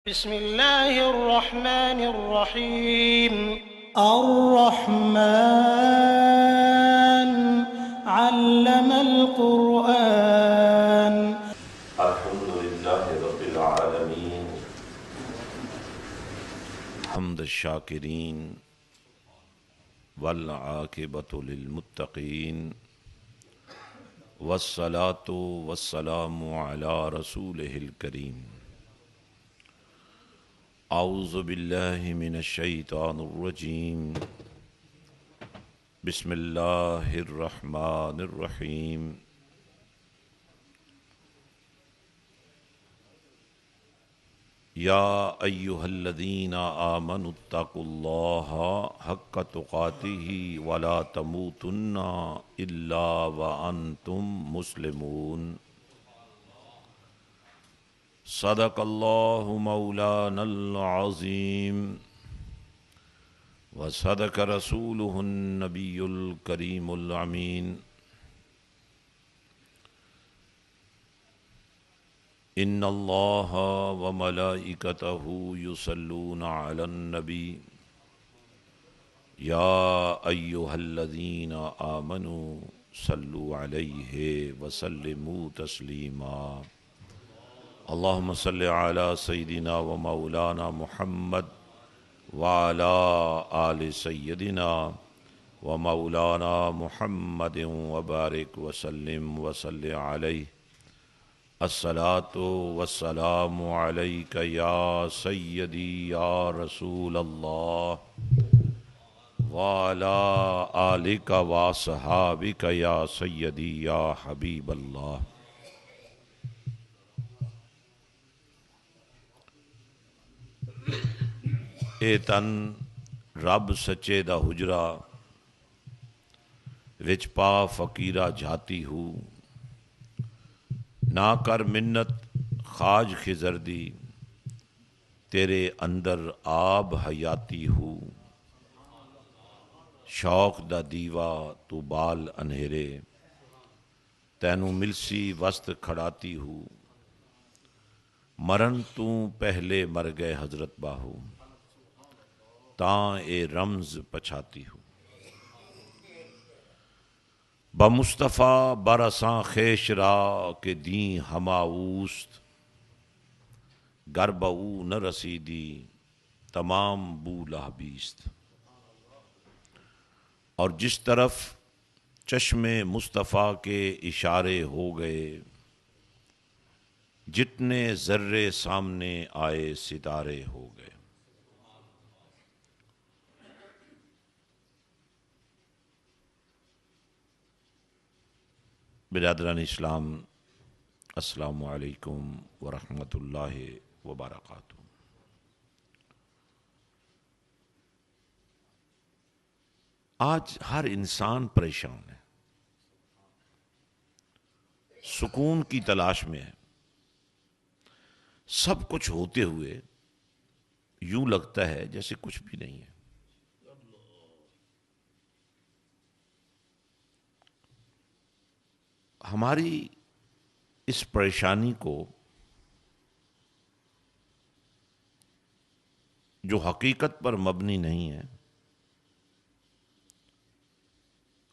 بسم الله الرحمن الرحيم. الرحمن علم القرآن. الحمد لله رب العالمين حمد الشاكرين والعاقبة للمتقين والصلاة والسلام على رسوله الكريم. أعوذ بالله من الشيطان الرجيم. بسم الله الرحمن الرحيم. يا أيها الذين آمنوا اتقوا الله حق تقاته ولا تموتن إلا وأنتم مسلمون. صدق الله مولانا العظيم وصدق رسوله النبي الكريم الأمين. إن الله وملائكته يصلون على النبي يا أيها الذين آمنوا صلوا عليه وسلموا تسليما. اللهم صل على سيدنا ومولانا محمد وعلى آل سيدنا ومولانا محمد وبارك وسلم وصل عليه. الصلاة والسلام عليك يا سيدي يا رسول الله وعلى آلك وصحابك يا سيدي يا حبيب الله. اے تن رب سچے دا حجرا وچ پا فقیرہ جھاتی ہو. نہ کر منت خواج خضر دی تیرے اندر آب حیاتی ہو. شوق دا دیوا تو بال انہیرے تینوں ملسی وسط کھڑاتی ہو. مرن تو پہلے مر گئے حضرت باہو تاں اے رمز پچھاتی ہو. بمصطفیٰ برساں خیش را کہ دیں ہما اوست گر بہو نہ رسیدی تمام بولا بیست. اور جس طرف چشم مصطفیٰ کے اشارے ہو گئے جتنے ذرے سامنے آئے ستارے ہو گئے. برادران اسلام، السلام علیکم ورحمۃ اللہ وبرکاتہ. آج ہر انسان پریشان ہے، سکون کی تلاش میں ہے. سب کچھ ہوتے ہوئے یوں لگتا ہے جیسے کچھ بھی نہیں ہے. ہماری اس پریشانی کو جو حقیقت پر مبنی نہیں ہے،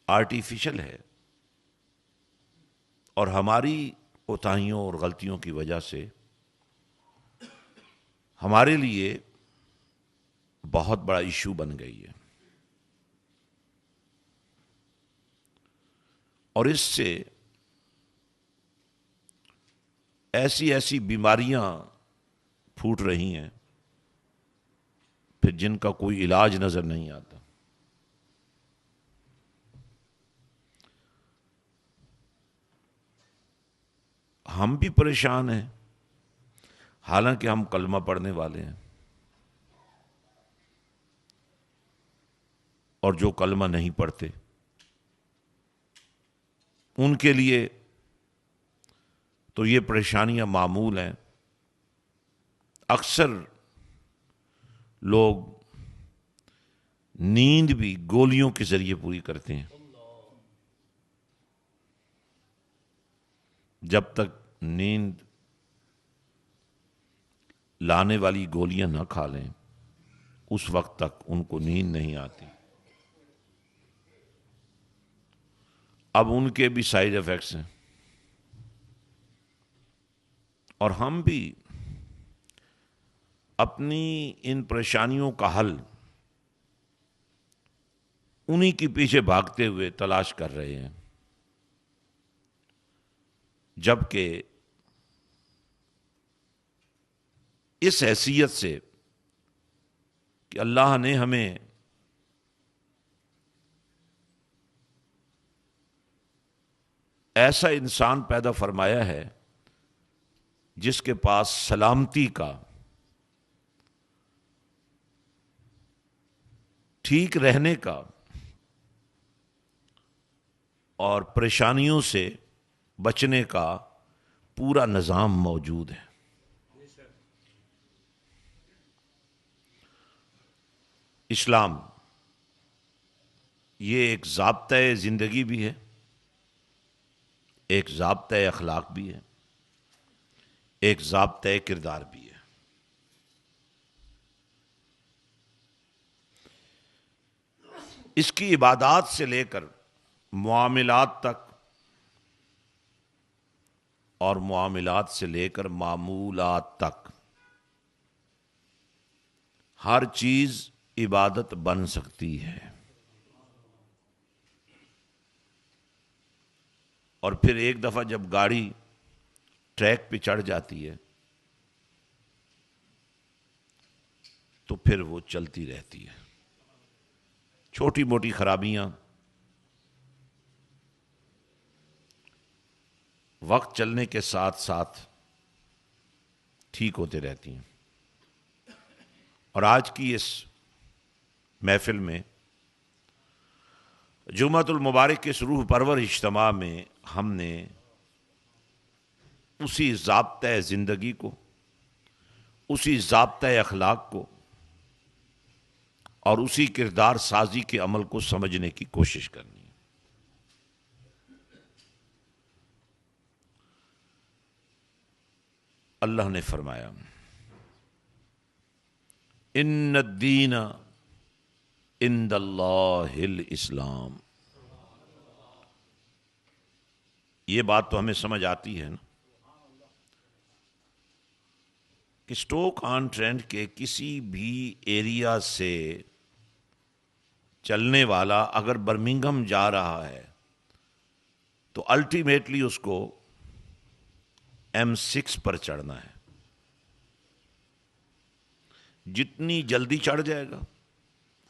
آرٹیفیشل ہے، اور ہماری کوتاہیوں اور غلطیوں کی وجہ سے ہمارے لیے بہت بڑا ایشو بن گئی ہے. اور اس سے ایسی ایسی بیماریاں پھوٹ رہی ہیں پھر جن کا کوئی علاج نظر نہیں آتا. ہم بھی پریشان ہیں حالانکہ ہم کلمہ پڑھنے والے ہیں، اور جو کلمہ نہیں پڑھتے ان کے لیے تو یہ پریشانیاں معمول ہیں. اکثر لوگ نیند بھی گولیوں کے ذریعے پوری کرتے ہیں. جب تک نیند لانے والی گولیاں نہ کھا لیں اس وقت تک ان کو نیند نہیں آتی. اب ان کے بھی سائیڈ ایفیکٹس ہیں، اور ہم بھی اپنی ان پریشانیوں کا حل انہی کے پیچھے بھاگتے ہوئے تلاش کر رہے ہیں، جبکہ اس حیثیت سے کہ اللہ نے ہمیں ایسا انسان پیدا فرمایا ہے جس کے پاس سلامتی کا، ٹھیک رہنے کا اور پریشانیوں سے بچنے کا پورا نظام موجود ہے. اسلام یہ ایک ضابطۂ زندگی بھی ہے، ایک ضابطۂ اخلاق بھی ہے، ایک ضابطۂ کردار بھی ہے. اس کی عبادات سے لے کر معاملات تک اور معاملات سے لے کر معمولات تک ہر چیز عبادت بن سکتی ہے. اور پھر ایک دفعہ جب گاڑی ٹریک پہ چڑھ جاتی ہے تو پھر وہ چلتی رہتی ہے. چھوٹی موٹی خرابیاں وقت چلنے کے ساتھ ساتھ ٹھیک ہوتے رہتی ہیں. اور آج کی اس محفل میں جمعۃ المبارک کے اس روح پرور اجتماع میں ہم نے اسی ضابطۂ زندگی کو، اسی ضابطۂ اخلاق کو اور اسی کردار سازی کے عمل کو سمجھنے کی کوشش کرنی ہے. اللہ نے فرمایا ان الدین عند اللہ الاسلام. یہ بات تو ہمیں سمجھ آتی ہے نا کہ اسٹوک آن ٹرینٹ کے کسی بھی ایریا سے چلنے والا اگر برمنگھم جا رہا ہے تو الٹیمیٹلی اس کو M6 پر چڑھنا ہے. جتنی جلدی چڑھ جائے گا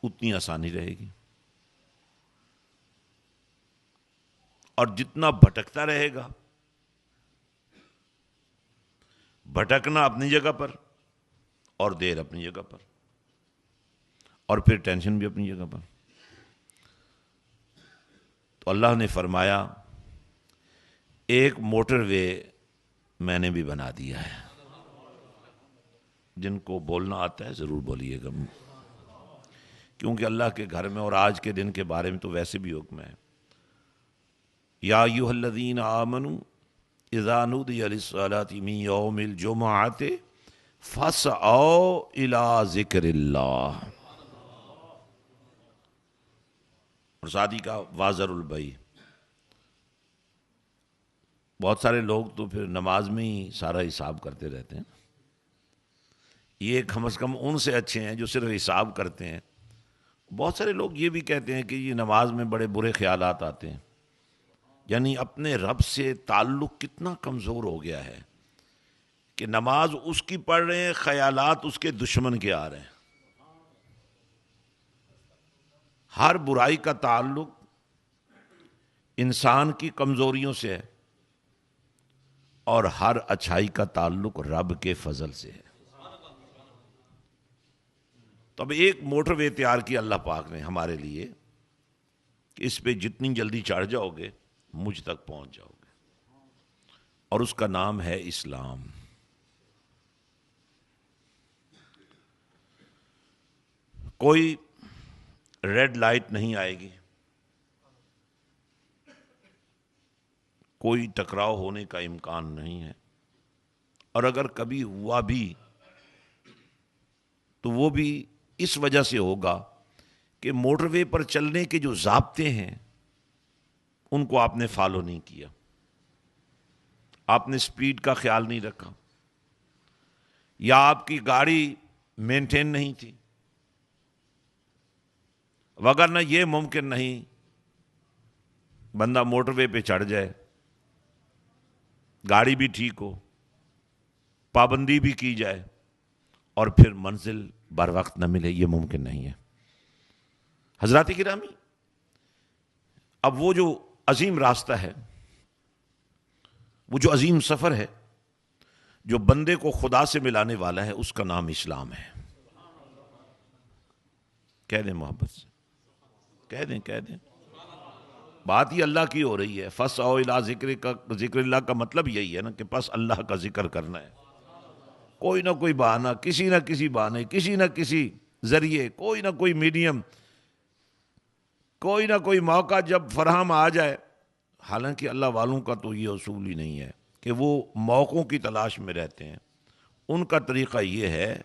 اتنی آسانی رہے گی، اور جتنا بھٹکتا رہے گا، بھٹکنا اپنی جگہ پر اور دیر اپنی جگہ پر اور پھر ٹینشن بھی اپنی جگہ پر. تو اللہ نے فرمایا ایک موٹر وے میں نے بھی بنا دیا ہے. جن کو بولنا آتا ہے ضرور بولیے گا، کیونکہ اللہ کے گھر میں اور آج کے دن کے بارے میں تو ویسے بھی حکم ہے. یا ایھا الذین آمنوا اذا نودی للصلاۃ من یوم الجمعۃ فاسعوا الی ذکر اللہ. اور شادی کا واذر البیع. بہت سارے لوگ تو پھر نماز میں ہی سارا حساب کرتے رہتے ہیں. یہ کم از کم ان سے اچھے ہیں جو صرف حساب کرتے ہیں. بہت سارے لوگ یہ بھی کہتے ہیں کہ یہ نماز میں بڑے برے خیالات آتے ہیں. یعنی اپنے رب سے تعلق کتنا کمزور ہو گیا ہے کہ نماز اس کی پڑھ رہے ہیں، خیالات اس کے دشمن کے آ رہے ہیں. ہر برائی کا تعلق انسان کی کمزوریوں سے ہے اور ہر اچھائی کا تعلق رب کے فضل سے ہے. تو اب ایک موٹر وے تیار کی اللہ پاک نے ہمارے لیے کہ اس پہ جتنی جلدی چڑھ جاؤ گے مجھ تک پہنچ جاؤ گے، اور اس کا نام ہے اسلام. کوئی ریڈ لائٹ نہیں آئے گی، کوئی ٹکراؤ ہونے کا امکان نہیں ہے، اور اگر کبھی ہوا بھی تو وہ بھی اس وجہ سے ہوگا کہ موٹر وے پر چلنے کے جو ضابطے ہیں ان کو آپ نے فالو نہیں کیا، آپ نے سپیڈ کا خیال نہیں رکھا، یا آپ کی گاڑی مینٹین نہیں تھی، وگرنہ یہ ممکن نہیں بندہ موٹر وے پہ چڑھ جائے، گاڑی بھی ٹھیک ہو، پابندی بھی کی جائے اور پھر منزل بر وقت نہ ملے، یہ ممکن نہیں ہے۔ حضرات گرامی، اب وہ جو عظیم راستہ ہے، وہ جو عظیم سفر ہے جو بندے کو خدا سے ملانے والا ہے، اس کا نام اسلام ہے۔ کہہ دیں محبت سے، کہہ دیں بات ہی اللہ کی ہو رہی ہے۔ فَاسْعَوْا إِلَىٰ ذکر اللہ کا مطلب یہی ہے نا کہ بس اللہ کا ذکر کرنا ہے، کوئی نہ کوئی بہانہ، کسی نہ کسی بہانے، کسی نہ کسی ذریعے، کوئی نہ کوئی میڈیم، کوئی نہ کوئی موقع جب فراہم آ جائے۔ حالانکہ اللہ والوں کا تو یہ اصول ہی نہیں ہے کہ وہ موقعوں کی تلاش میں رہتے ہیں، ان کا طریقہ یہ ہے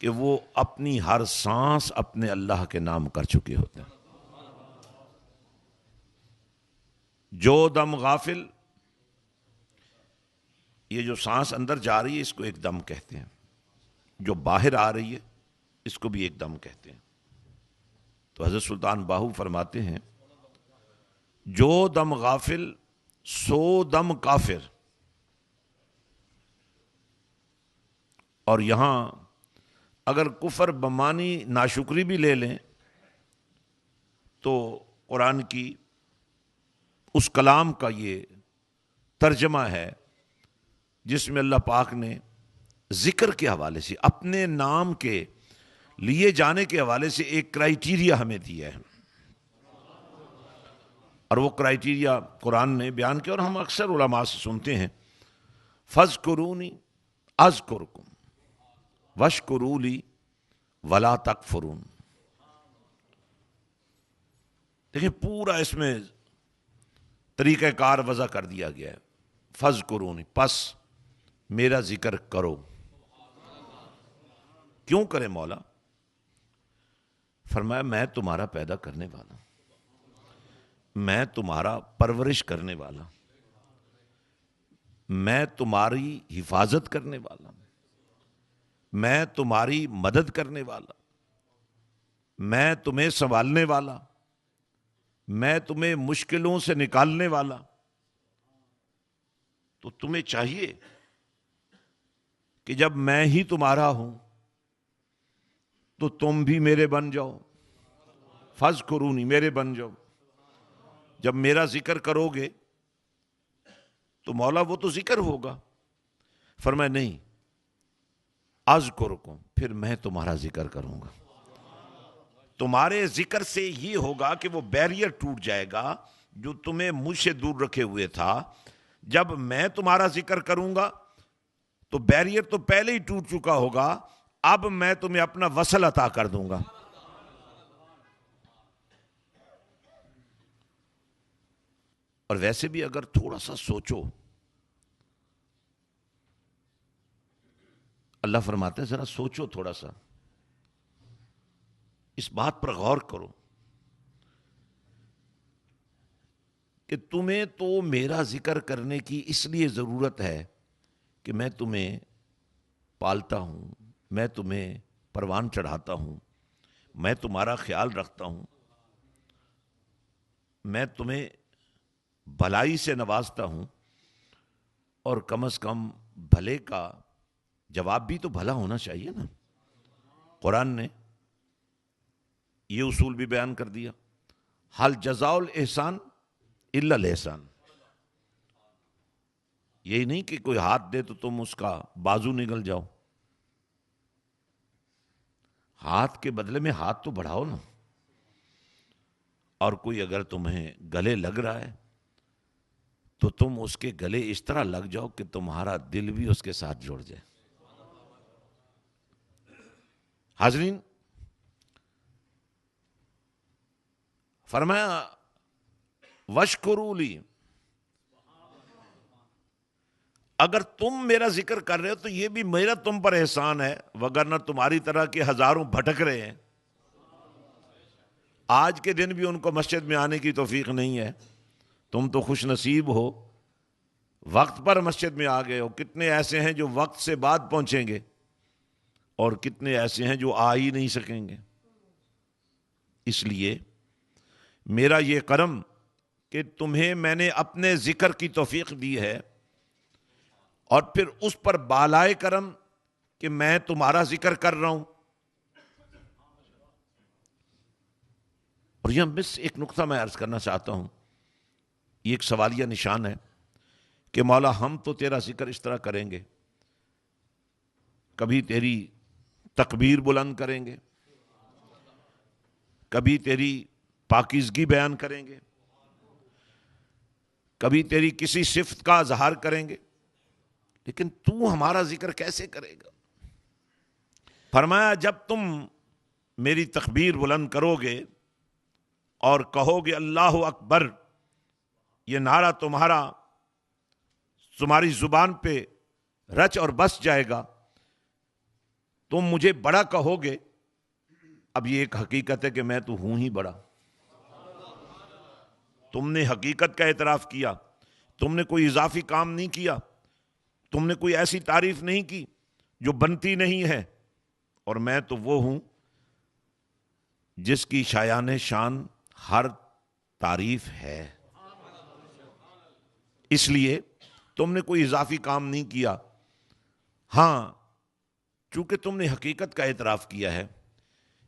کہ وہ اپنی ہر سانس اپنے اللہ کے نام کر چکے ہوتے ہیں۔ جو دم غافل، یہ جو سانس اندر جا رہی ہے اس کو ایک دم کہتے ہیں، جو باہر آ رہی ہے اس کو بھی ایک دم کہتے ہیں۔ تو حضرت سلطان باہو فرماتے ہیں، جو دم غافل سو دم کافر۔ اور یہاں اگر کفر بمانی ناشکری بھی لے لیں تو قرآن کی اس کلام کا یہ ترجمہ ہے جس میں اللہ پاک نے ذکر کے حوالے سے، اپنے نام کے لیے جانے کے حوالے سے ایک کرائیٹیریا ہمیں دیا ہے، اور وہ کرائیٹیریا قرآن نے بیان کیا اور ہم اکثر علماء سے سنتے ہیں، فَاذْكُرُونِي أَذْكُرْكُمْ وَاشْكُرُوا لِي وَلَا تَكْفُرُونَ۔ دیکھیں پورا اس میں طریقہ کار وضع کر دیا گیا ہے، فَاذْكُرُونِی، پس میرا ذکر کرو۔ کیوں کرے مولا؟ فرمایا میں تمہارا پیدا کرنے والا، میں تمہارا پرورش کرنے والا، میں تمہاری حفاظت کرنے والا، میں تمہاری مدد کرنے والا، میں تمہیں سنبھالنے والا، میں تمہیں مشکلوں سے نکالنے والا۔ تو تمہیں چاہیے کہ جب میں ہی تمہارا ہوں تو تم بھی میرے بن جاؤ، فَاذْكُرُونِی، میرے بن جاؤ۔ جب میرا ذکر کرو گے تو مولا وہ تو ذکر ہوگا۔ فرمایا نہیں، اذکرکم، پھر میں تمہارا ذکر کروں گا۔ تمہارے ذکر سے یہ ہوگا کہ وہ بیریئر ٹوٹ جائے گا جو تمہیں مجھ سے دور رکھے ہوئے تھا۔ جب میں تمہارا ذکر کروں گا تو بیریئر تو پہلے ہی ٹوٹ چکا ہوگا، اب میں تمہیں اپنا وصل عطا کر دوں گا۔ اور ویسے بھی اگر تھوڑا سا سوچو، اللہ فرماتے ہیں ذرا سوچو، تھوڑا سا اس بات پر غور کرو کہ تمہیں تو میرا ذکر کرنے کی اس لیے ضرورت ہے کہ میں تمہیں پالتا ہوں، میں تمہیں پروان چڑھاتا ہوں، میں تمہارا خیال رکھتا ہوں، میں تمہیں بھلائی سے نوازتا ہوں، اور کم از کم بھلے کا جواب بھی تو بھلا ہونا چاہیے نا۔ قرآن نے یہ اصول بھی بیان کر دیا، حل جزاء الاحسان الا الاحسان۔ یہی نہیں کہ کوئی ہاتھ دے تو تم اس کا بازو نگل جاؤ، ہاتھ کے بدلے میں ہاتھ تو بڑھاؤ نا۔ اور کوئی اگر تمہیں گلے لگ رہا ہے تو تم اس کے گلے اس طرح لگ جاؤ کہ تمہارا دل بھی اس کے ساتھ جڑ جائے۔ حاضرین، فرمایا وَاشْكُرُوا لِی، اگر تم میرا ذکر کر رہے ہو تو یہ بھی میرا تم پر احسان ہے، وگرنہ تمہاری طرح کے ہزاروں بھٹک رہے ہیں، آج کے دن بھی ان کو مسجد میں آنے کی توفیق نہیں ہے۔ تم تو خوش نصیب ہو، وقت پر مسجد میں آ گئے ہو۔ کتنے ایسے ہیں جو وقت سے بعد پہنچیں گے، اور کتنے ایسے ہیں جو آ ہی نہیں سکیں گے۔ اس لیے میرا یہ کرم کہ تمہیں میں نے اپنے ذکر کی توفیق دی ہے، اور پھر اس پر بالائے کرم کہ میں تمہارا ذکر کر رہا ہوں۔ اور یہ بس ایک نقطہ میں عرض کرنا چاہتا ہوں، یہ ایک سوالیہ نشان ہے کہ مولا ہم تو تیرا ذکر اس طرح کریں گے، کبھی تیری تکبیر بلند کریں گے، کبھی تیری پاکیزگی بیان کریں گے، کبھی تیری کسی صفت کا اظہار کریں گے، لیکن تو ہمارا ذکر کیسے کرے گا؟ فرمایا جب تم میری تکبیر بلند کرو گے اور کہو گے اللہ اکبر، یہ نعرہ تمہاری زبان پہ رچ اور بس جائے گا، تم مجھے بڑا کہو گے۔ اب یہ ایک حقیقت ہے کہ میں تو ہوں ہی بڑا۔ تم نے حقیقت کا اعتراف کیا، تم نے کوئی اضافی کام نہیں کیا، تم نے کوئی ایسی تعریف نہیں کی جو بنتی نہیں ہے، اور میں تو وہ ہوں جس کی شایان شان ہر تعریف ہے۔ اس لیے تم نے کوئی اضافی کام نہیں کیا، ہاں چونکہ تم نے حقیقت کا اعتراف کیا ہے،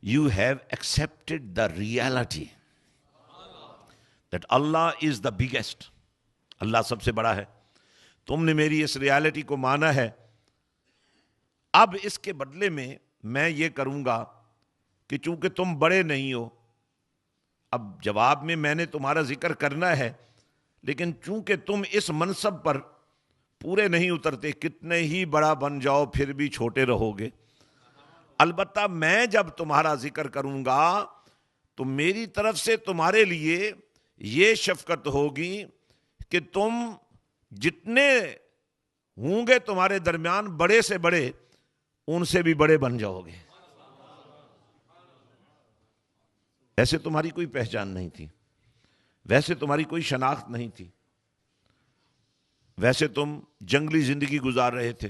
you have accepted the reality that Allah is the biggest، اللہ سب سے بڑا ہے۔ تم نے میری اس ریالٹی کو مانا ہے۔ اب اس کے بدلے میں یہ کروں گا کہ چونکہ تم بڑے نہیں ہو، اب جواب میں نے تمہارا ذکر کرنا ہے، لیکن چونکہ تم اس منصب پر پورے نہیں اترتے، کتنے ہی بڑا بن جاؤ پھر بھی چھوٹے رہو گے۔ البتہ میں جب تمہارا ذکر کروں گا تو میری طرف سے تمہارے لیے یہ شفقت ہوگی کہ تم جتنے ہوں گے تمہارے درمیان بڑے سے بڑے، ان سے بھی بڑے بن جاؤ گے۔ ویسے تمہاری کوئی پہچان نہیں تھی، ویسے تمہاری کوئی شناخت نہیں تھی، ویسے تم جنگلی زندگی گزار رہے تھے،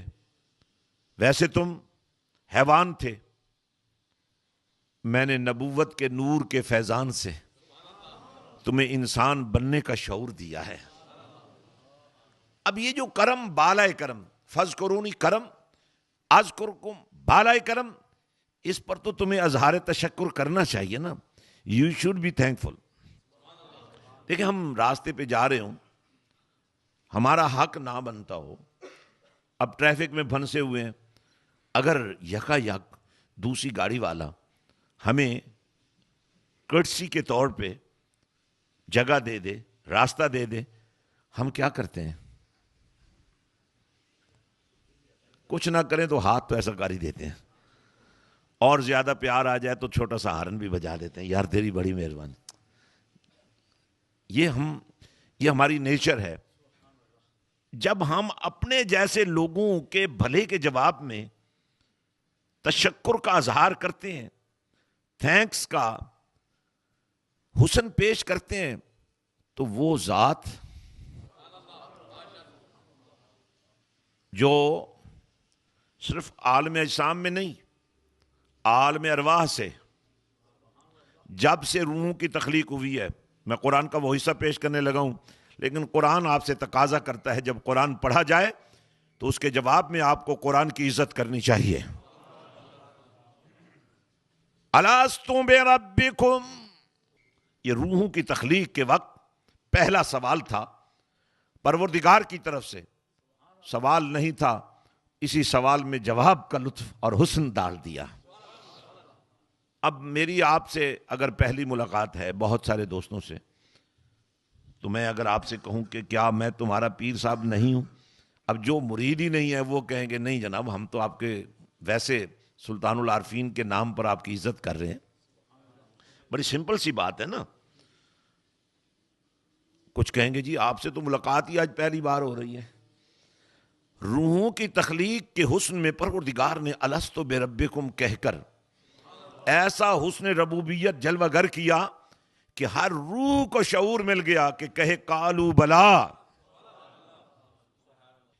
ویسے تم حیوان تھے۔ میں نے نبوت کے نور کے فیضان سے تمہیں انسان بننے کا شعور دیا ہے۔ اب یہ جو کرم، بالائے کرم، فاذکرونی کرم اذکرکم، بالائے کرم، اس پر تو تمہیں اظہار تشکر کرنا چاہیے نا۔ You should be thankful. دیکھیں ہم راستے پہ جا رہے ہوں، ہمارا حق نہ بنتا ہو، اب ٹریفک میں پھنسے ہوئے ہیں، اگر یکا یک دوسری گاڑی والا ہمیں کرٹسی کے طور پہ جگہ دے دے، راستہ دے دے، ہم کیا کرتے ہیں؟ کچھ نہ کریں تو ہاتھ تو ایسا کاری دیتے ہیں، اور زیادہ پیار آ جائے تو چھوٹا سا ہارن بھی بجا دیتے ہیں، یار تیری بڑی مہربانی۔ یہ ہماری نیچر ہے۔ جب ہم اپنے جیسے لوگوں کے بھلے کے جواب میں تشکر کا اظہار کرتے ہیں، تھینکس کا حسن پیش کرتے ہیں، تو وہ ذات جو صرف عالم اجسام میں نہیں، عالم ارواح سے، جب سے روحوں کی تخلیق ہوئی ہے، میں قرآن کا وہ حصہ پیش کرنے لگا ہوں، لیکن قرآن آپ سے تقاضا کرتا ہے جب قرآن پڑھا جائے تو اس کے جواب میں آپ کو قرآن کی عزت کرنی چاہیے۔ الستو بربکم، یہ روحوں کی تخلیق کے وقت پہلا سوال تھا، پروردگار کی طرف سے سوال نہیں تھا، اسی سوال میں جواب کا لطف اور حسن ڈال دیا۔ اب میری آپ سے اگر پہلی ملاقات ہے بہت سارے دوستوں سے، تو میں اگر آپ سے کہوں کہ کیا میں تمہارا پیر صاحب نہیں ہوں، اب جو مرید ہی نہیں ہے وہ کہیں گے نہیں جناب، ہم تو آپ کے ویسے سلطان العارفین کے نام پر آپ کی عزت کر رہے ہیں۔ بڑی سمپل سی بات ہے نا۔ کچھ کہیں گے جی آپ سے تو ملاقات ہی آج پہلی بار ہو رہی ہے۔ روحوں کی تخلیق کے حسن میں پروردگار نے الستو بربکم کہہ کر ایسا حسن ربوبیت جلوہ گر کیا کہ ہر روح کو شعور مل گیا کہ کہے قالو بلا.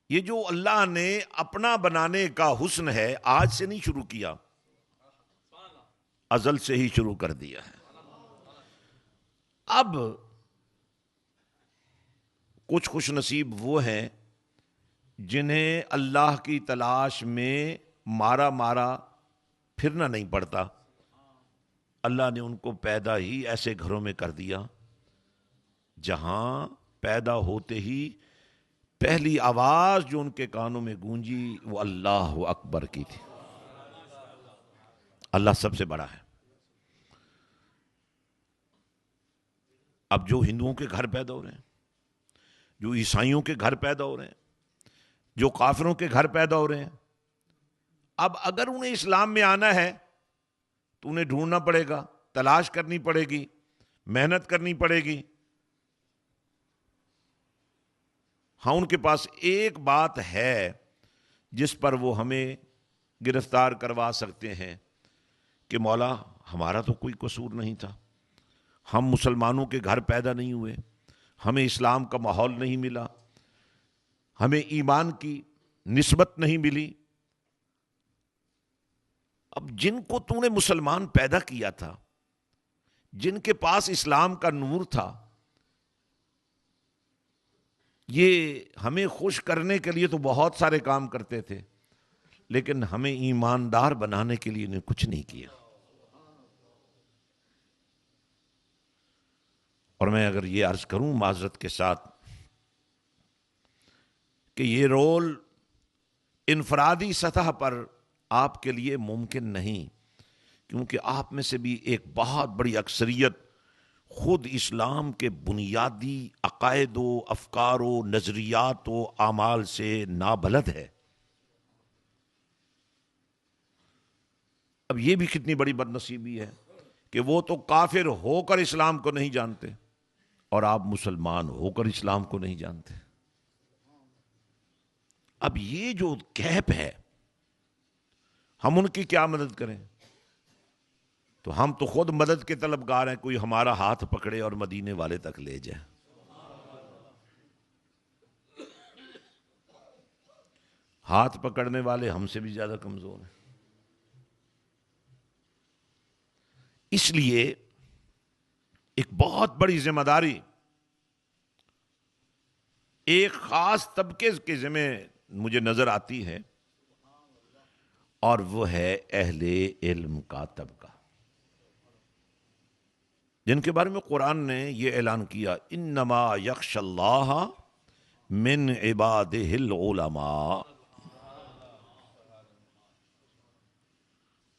یہ جو اللہ نے اپنا بنانے کا حسن ہے آج سے نہیں شروع کیا، ازل سے ہی شروع کر دیا ہے. اب کچھ خوش نصیب وہ ہیں جنہیں اللہ کی تلاش میں مارا پھرنا نہیں پڑتا. اللہ نے ان کو پیدا ہی ایسے گھروں میں کر دیا جہاں پیدا ہوتے ہی پہلی آواز جو ان کے کانوں میں گونجی وہ اللہ اکبر کی تھی. اللہ سب سے بڑا ہے. اب جو ہندوؤں کے گھر پیدا ہو رہے ہیں، جو عیسائیوں کے گھر پیدا ہو رہے ہیں، جو کافروں کے گھر پیدا ہو رہے ہیں، اب اگر انہیں اسلام میں آنا ہے تو انہیں ڈھونڈنا پڑے گا، تلاش کرنی پڑے گی، محنت کرنی پڑے گی. ہاں ان کے پاس ایک بات ہے جس پر وہ ہمیں گرفتار کروا سکتے ہیں کہ مولا ہمارا تو کوئی قصور نہیں تھا، ہم مسلمانوں کے گھر پیدا نہیں ہوئے، ہمیں اسلام کا ماحول نہیں ملا، ہمیں ایمان کی نسبت نہیں ملی. اب جن کو تو نے مسلمان پیدا کیا تھا، جن کے پاس اسلام کا نور تھا، یہ ہمیں خوش کرنے کے لیے تو بہت سارے کام کرتے تھے، لیکن ہمیں ایماندار بنانے کے لیے انہیں کچھ نہیں کیا. اور میں اگر یہ عرض کروں معذرت کے ساتھ کہ یہ رول انفرادی سطح پر آپ کے لیے ممکن نہیں، کیونکہ آپ میں سے بھی ایک بہت بڑی اکثریت خود اسلام کے بنیادی عقائد و افکار و نظریات و اعمال سے نابلد ہے. اب یہ بھی کتنی بڑی بد نصیبی ہے کہ وہ تو کافر ہو کر اسلام کو نہیں جانتے اور آپ مسلمان ہو کر اسلام کو نہیں جانتے. اب یہ جو گیپ ہے، ہم ان کی کیا مدد کریں؟ تو ہم تو خود مدد کے طلبگار ہیں، کوئی ہمارا ہاتھ پکڑے اور مدینے والے تک لے جائے. ہاتھ پکڑنے والے ہم سے بھی زیادہ کمزور ہیں. اس لیے ایک بہت بڑی ذمہ داری ایک خاص طبقے کے ذمہ مجھے نظر آتی ہے، اور وہ ہے اہل علم کا طبقہ، جن کے بارے میں قرآن نے یہ اعلان کیا انما یخشی اللہ من عبادہ العلماء.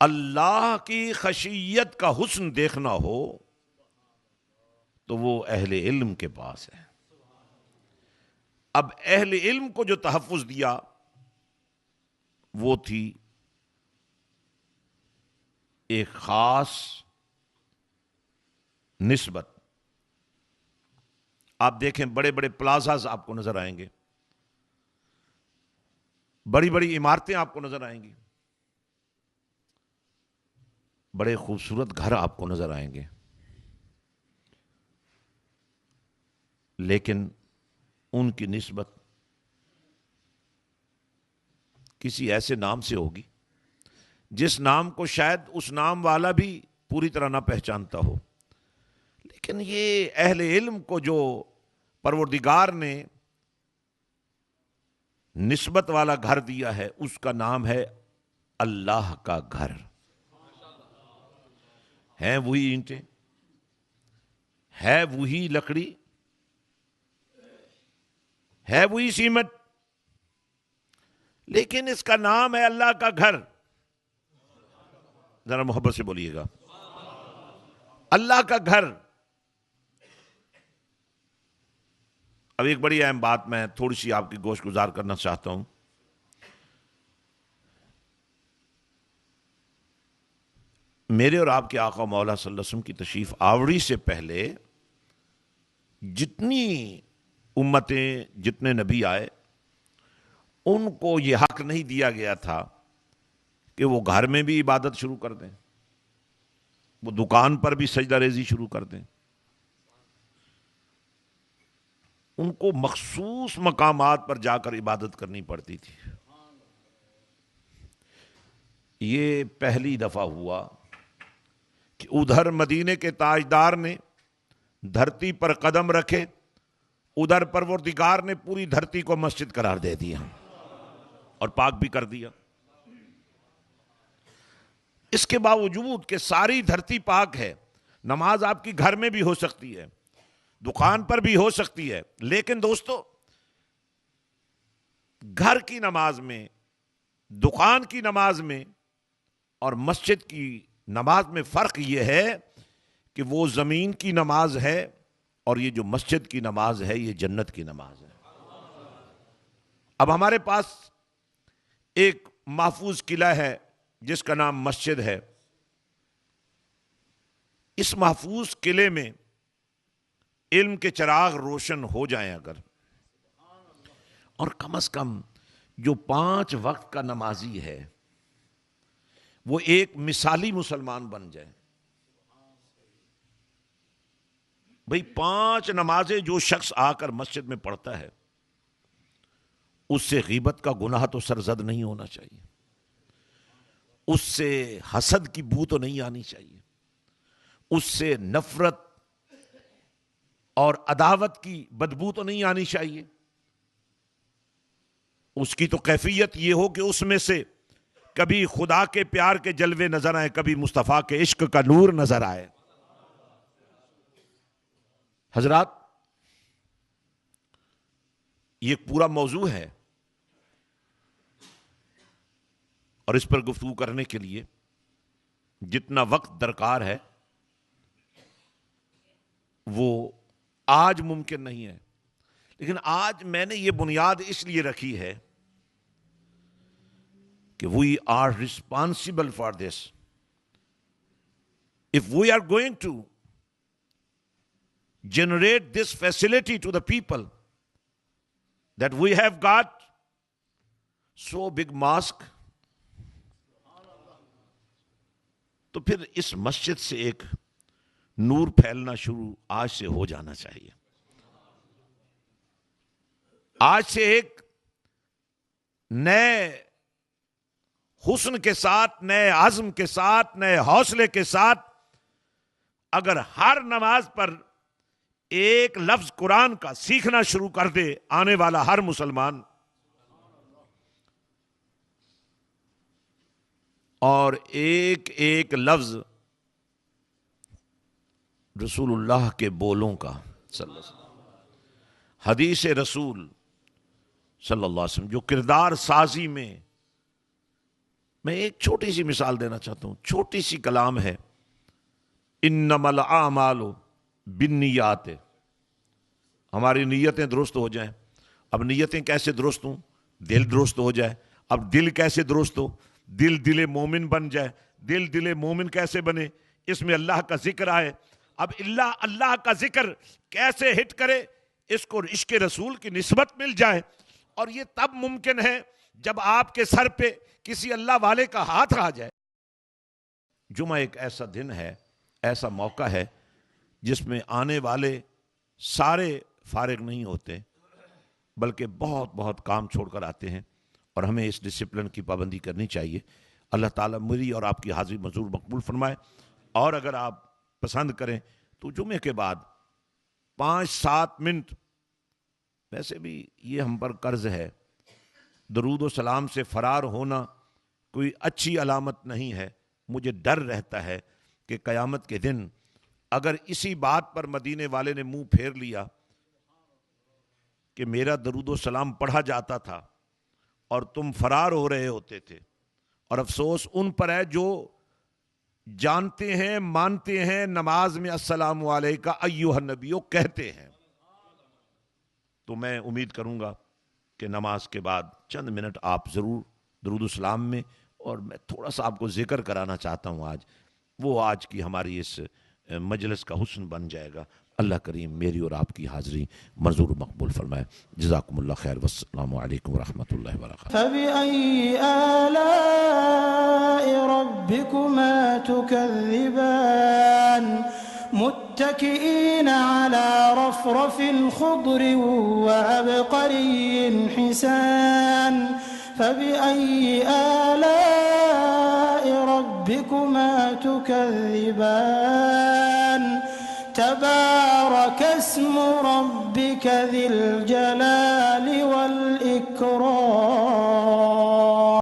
اللہ کی خشیت کا حسن دیکھنا ہو تو وہ اہل علم کے پاس ہے. اب اہل علم کو جو تحفظ دیا وہ تھی ایک خاص نسبت. آپ دیکھیں بڑے بڑے پلازاز آپ کو نظر آئیں گے، بڑی بڑی عمارتیں آپ کو نظر آئیں گی، بڑے خوبصورت گھر آپ کو نظر آئیں گے، لیکن ان کی نسبت کسی ایسے نام سے ہوگی جس نام کو شاید اس نام والا بھی پوری طرح نہ پہچانتا ہو. لیکن یہ اہل علم کو جو پروردگار نے نسبت والا گھر دیا ہے اس کا نام ہے اللہ کا گھر. ہیں وہی اینٹیں، ہے وہی لکڑی، ہے وہی سیمنٹ، لیکن اس کا نام ہے اللہ کا گھر. ذرا محبت سے بولیے گا، اللہ کا گھر. اب ایک بڑی اہم بات میں تھوڑی سی آپ کی گوش گزار کرنا چاہتا ہوں. میرے اور آپ کے آقا مولا صلی اللہ علیہ وسلم کی تشریف آوری سے پہلے جتنی امتیں، جتنے نبی آئے، ان کو یہ حق نہیں دیا گیا تھا کہ وہ گھر میں بھی عبادت شروع کر دیں، وہ دکان پر بھی سجدہ ریزی شروع کر دیں. ان کو مخصوص مقامات پر جا کر عبادت کرنی پڑتی تھی. یہ پہلی دفعہ ہوا کہ ادھر مدینے کے تاجدار نے دھرتی پر قدم رکھے، ادھر پروردگار نے پوری دھرتی کو مسجد قرار دے دیا اور پاک بھی کر دیا. اس کے باوجود کہ ساری دھرتی پاک ہے، نماز آپ کی گھر میں بھی ہو سکتی ہے، دکان پر بھی ہو سکتی ہے، لیکن دوستو گھر کی نماز میں، دکان کی نماز میں اور مسجد کی نماز میں فرق یہ ہے کہ وہ زمین کی نماز ہے اور یہ جو مسجد کی نماز ہے یہ جنت کی نماز ہے. اب ہمارے پاس ایک محفوظ قلعہ ہے جس کا نام مسجد ہے. اس محفوظ قلعے میں علم کے چراغ روشن ہو جائیں اگر، اور کم از کم جو 5 وقت کا نمازی ہے وہ ایک مثالی مسلمان بن جائے. بھئی 5 نمازیں جو شخص آ کر مسجد میں پڑھتا ہے اس سے غیبت کا گناہ تو سرزد نہیں ہونا چاہیے، اس سے حسد کی بو تو نہیں آنی چاہیے، اس سے نفرت اور عداوت کی بدبو تو نہیں آنی چاہیے. اس کی تو کیفیت یہ ہو کہ اس میں سے کبھی خدا کے پیار کے جلوے نظر آئے، کبھی مصطفیٰ کے عشق کا نور نظر آئے. حضرات یہ ایک پورا موضوع ہے اور اس پر گفتگو کرنے کے لیے جتنا وقت درکار ہے وہ آج ممکن نہیں ہے، لیکن آج میں نے یہ بنیاد اس لیے رکھی ہے کہ we are responsible for this. If we are going to generate this facility to the people that we have got so big mosque, تو پھر اس مسجد سے ایک نور پھیلنا شروع آج سے ہو جانا چاہیے. آج سے ایک نئے حسن کے ساتھ، نئے عزم کے ساتھ، نئے حوصلے کے ساتھ اگر ہر نماز پر ایک لفظ قرآن کا سیکھنا شروع کر دے آنے والا ہر مسلمان، اور ایک ایک لفظ رسول اللہ کے بولوں کا صلی اللہ علیہ وسلم، حدیث رسول صلی اللہ علیہ وسلم، جو کردار سازی میں ایک چھوٹی سی مثال دینا چاہتا ہوں، چھوٹی سی کلام ہے، انما الاعمال بالنیات. ہماری نیتیں درست ہو جائیں. اب نیتیں کیسے درست ہوں؟ دل درست ہو جائے. اب دل کیسے درست ہو؟ دل مومن بن جائے. دل مومن کیسے بنے؟ اس میں اللہ کا ذکر آئے. اب اللہ کا ذکر کیسے ہٹ کرے؟ اس کو عشق رسول کی نسبت مل جائے. اور یہ تب ممکن ہے جب آپ کے سر پہ کسی اللہ والے کا ہاتھ آ جائے. جمعہ ایک ایسا دن ہے، ایسا موقع ہے جس میں آنے والے سارے فارغ نہیں ہوتے، بلکہ بہت بہت کام چھوڑ کر آتے ہیں، اور ہمیں اس ڈسپلن کی پابندی کرنی چاہیے. اللہ تعالیٰ میری اور آپ کی حاضری منظور مقبول فرمائے. اور اگر آپ پسند کریں تو جمعے کے بعد 5-7 منٹ، ویسے بھی یہ ہم پر قرض ہے، درود و سلام سے فرار ہونا کوئی اچھی علامت نہیں ہے. مجھے ڈر رہتا ہے کہ قیامت کے دن اگر اسی بات پر مدینے والے نے منہ پھیر لیا کہ میرا درود و سلام پڑھا جاتا تھا اور تم فرار ہو رہے ہوتے تھے، اور افسوس ان پر ہے جو جانتے ہیں، مانتے ہیں، نماز میں السلام علیکہ ایھا النبیو کہتے ہیں. تو میں امید کروں گا کہ نماز کے بعد چند منٹ آپ ضرور درود و سلام میں، اور میں تھوڑا سا آپ کو ذکر کرانا چاہتا ہوں آج، وہ آج کی ہماری اس مجلس کا حسن بن جائے گا. اللہ کریم میری اور آپ کی حاضری منظور و مقبول فرمائے. جزاکم اللہ خیر والسلام علیکم ورحمۃ اللہ وبرکاتہ. فبأي آلاء ربكما تكذبان متكئين على رفرف خضر وعبقري حسان فبأي آلاء ربكما تكذبان تبارك اسم ربك ذي الجلال والإكرام.